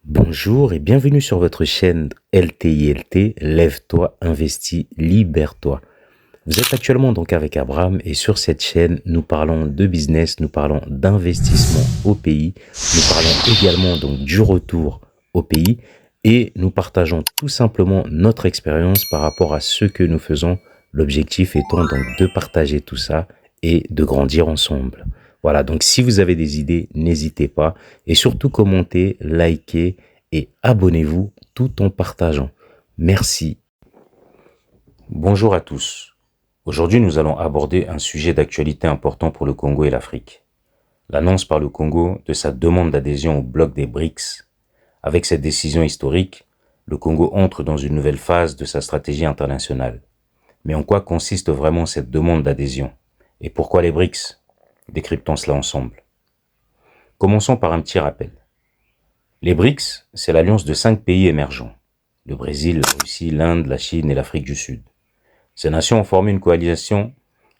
Bonjour et bienvenue sur votre chaîne LTILT, Lève-toi, investis, libère-toi. Vous êtes actuellement donc avec Abraham et sur cette chaîne, nous parlons de business, nous parlons d'investissement au pays, nous parlons également donc du retour au pays et nous partageons tout simplement notre expérience par rapport à ce que nous faisons. L'objectif étant donc de partager tout ça et de grandir ensemble. Voilà, donc si vous avez des idées, n'hésitez pas et surtout commentez, likez et abonnez-vous tout en partageant. Merci. Bonjour à tous. Aujourd'hui, nous allons aborder un sujet d'actualité important pour le Congo et l'Afrique. L'annonce par le Congo de sa demande d'adhésion au bloc des BRICS. Avec cette décision historique, le Congo entre dans une nouvelle phase de sa stratégie internationale. Mais en quoi consiste vraiment cette demande d'adhésion? Et pourquoi les BRICS? Décryptons cela ensemble. Commençons par un petit rappel. Les BRICS, c'est l'alliance de 5 pays émergents. Le Brésil, la Russie, l'Inde, la Chine et l'Afrique du Sud. Ces nations ont formé une coalition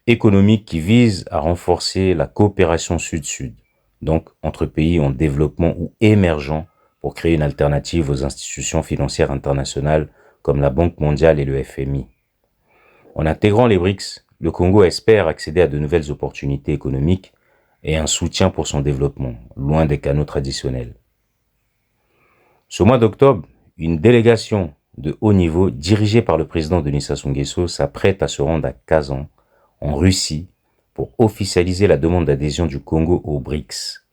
économique qui vise à renforcer la coopération sud-sud, donc entre pays en développement ou émergents, pour créer une alternative aux institutions financières internationales comme la Banque mondiale et le FMI. En intégrant les BRICS, le Congo espère accéder à de nouvelles opportunités économiques et un soutien pour son développement, loin des canaux traditionnels. Ce mois d'octobre, une délégation de haut niveau dirigée par le président Denis Sassou Nguesso s'apprête à se rendre à Kazan, en Russie, pour officialiser la demande d'adhésion du Congo aux BRICS.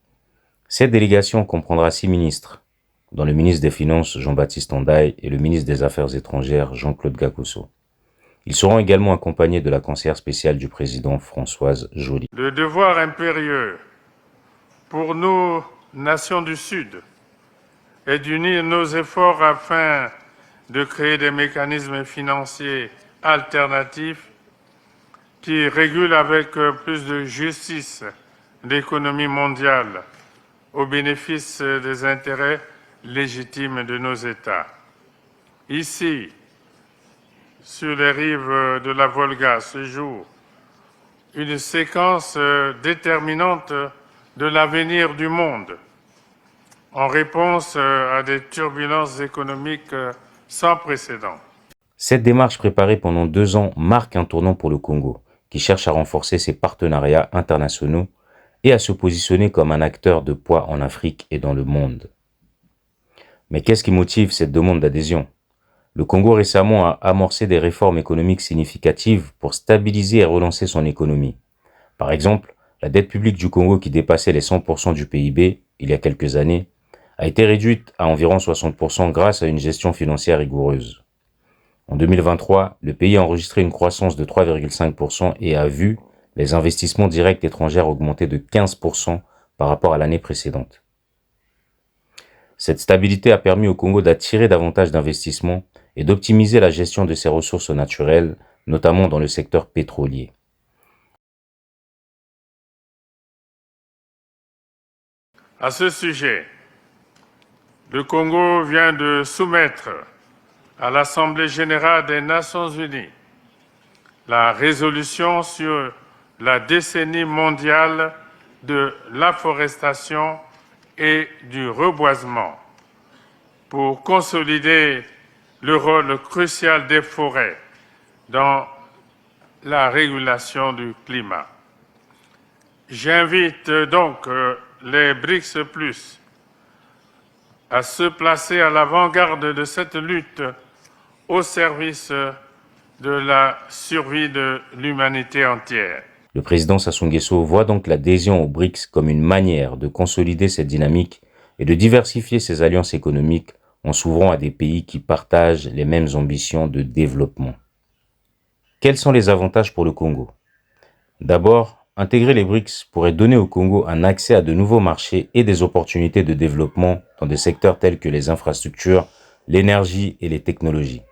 Cette délégation comprendra 6 ministres, dont le ministre des Finances Jean-Baptiste Ndai et le ministre des Affaires étrangères Jean-Claude Gakosso. Ils seront également accompagnés de la conseillère spéciale du président Françoise Joly. Le devoir impérieux pour nous, nations du Sud, est d'unir nos efforts afin de créer des mécanismes financiers alternatifs qui régulent avec plus de justice l'économie mondiale au bénéfice des intérêts légitimes de nos États. Ici, sur les rives de la Volga, se joue une séquence déterminante de l'avenir du monde, en réponse à des turbulences économiques sans précédent. Cette démarche préparée pendant 2 ans marque un tournant pour le Congo, qui cherche à renforcer ses partenariats internationaux et à se positionner comme un acteur de poids en Afrique et dans le monde. Mais qu'est-ce qui motive cette demande d'adhésion? Le Congo récemment a amorcé des réformes économiques significatives pour stabiliser et relancer son économie. Par exemple, la dette publique du Congo, qui dépassait les 100% du PIB il y a quelques années, a été réduite à environ 60% grâce à une gestion financière rigoureuse. En 2023, le pays a enregistré une croissance de 3,5% et a vu les investissements directs étrangers augmenter de 15% par rapport à l'année précédente. Cette stabilité a permis au Congo d'attirer davantage d'investissements et d'optimiser la gestion de ses ressources naturelles, notamment dans le secteur pétrolier. À ce sujet, le Congo vient de soumettre à l'Assemblée générale des Nations unies la résolution sur la décennie mondiale de l'afforestation et du reboisement pour consolider le rôle crucial des forêts dans la régulation du climat. J'invite donc les BRICS+, à se placer à l'avant-garde de cette lutte au service de la survie de l'humanité entière. Le président Sassou Nguesso voit donc l'adhésion aux BRICS comme une manière de consolider cette dynamique et de diversifier ses alliances économiques en s'ouvrant à des pays qui partagent les mêmes ambitions de développement. Quels sont les avantages pour le Congo? D'abord, intégrer les BRICS pourrait donner au Congo un accès à de nouveaux marchés et des opportunités de développement dans des secteurs tels que les infrastructures, l'énergie et les technologies.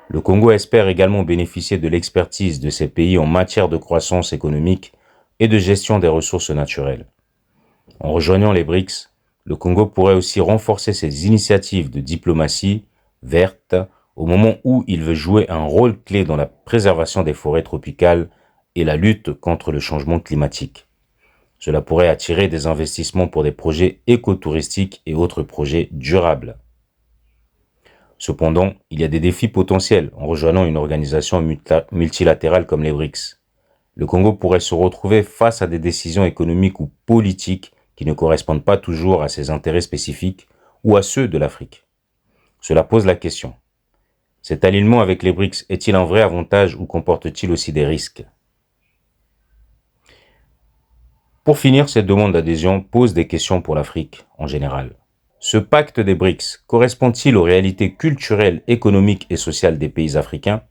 Le Congo espère également bénéficier de l'expertise de ces pays en matière de croissance économique et de gestion des ressources naturelles. En rejoignant les BRICS, le Congo pourrait aussi renforcer ses initiatives de diplomatie verte au moment où il veut jouer un rôle clé dans la préservation des forêts tropicales et la lutte contre le changement climatique. Cela pourrait attirer des investissements pour des projets écotouristiques et autres projets durables. Cependant, il y a des défis potentiels en rejoignant une organisation multilatérale comme les BRICS. Le Congo pourrait se retrouver face à des décisions économiques ou politiques qui ne correspondent pas toujours à ses intérêts spécifiques ou à ceux de l'Afrique. Cela pose la question. Cet alignement avec les BRICS est-il un vrai avantage ou comporte-t-il aussi des risques? Pour finir, cette demande d'adhésion pose des questions pour l'Afrique en général. Ce pacte des BRICS correspond-il aux réalités culturelles, économiques et sociales des pays africains?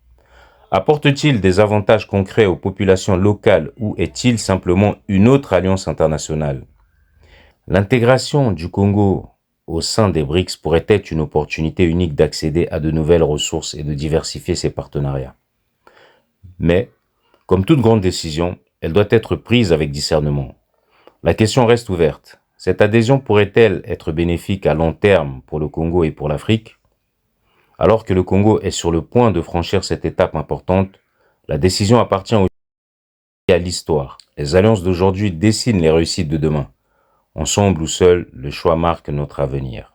Apporte-t-il des avantages concrets aux populations locales ou est-il simplement une autre alliance internationale? L'intégration du Congo au sein des BRICS pourrait être une opportunité unique d'accéder à de nouvelles ressources et de diversifier ses partenariats. Mais, comme toute grande décision, elle doit être prise avec discernement. La question reste ouverte. Cette adhésion pourrait-elle être bénéfique à long terme pour le Congo et pour l'Afrique? Alors que le Congo est sur le point de franchir cette étape importante, la décision appartient aussi à l'histoire. Les alliances d'aujourd'hui dessinent les réussites de demain. Ensemble ou seuls, le choix marque notre avenir.